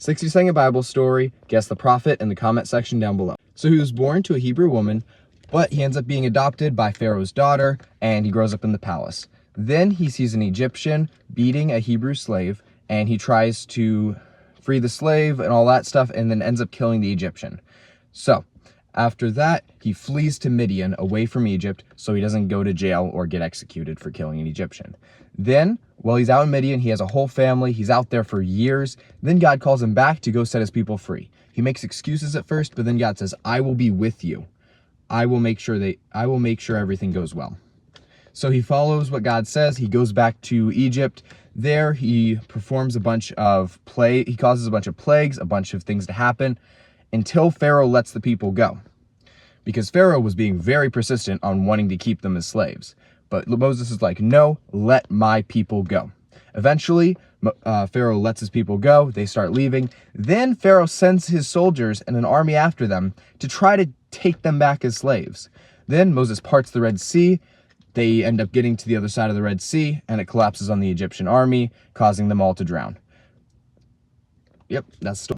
60-second Bible story. Guess the prophet in the comment section down below. So he was born to a Hebrew woman, but he ends up being adopted by Pharaoh's daughter, and he grows up in the palace. Then he sees an Egyptian beating a Hebrew slave, and he tries to free the slave and all that stuff, and then ends up killing the Egyptian. So after that, he flees to Midian away from Egypt so he doesn't go to jail or get executed for killing an Egyptian. Then, while he's out in Midian, he has a whole family. He's out there for years. Then God calls him back to go set his people free. He makes excuses at first, but then God says, I will be with you. I will make sure everything goes well. So he follows what God says. He goes back to Egypt. There he performs he causes a bunch of plagues, a bunch of things to happen, until Pharaoh lets the people go. Because Pharaoh was being very persistent on wanting to keep them as slaves. But Moses is like, no, let my people go. Eventually, Pharaoh lets his people go. They start leaving. Then Pharaoh sends his soldiers and an army after them to try to take them back as slaves. Then Moses parts the Red Sea. They end up getting to the other side of the Red Sea, and it collapses on the Egyptian army, causing them all to drown. Yep, that's the story.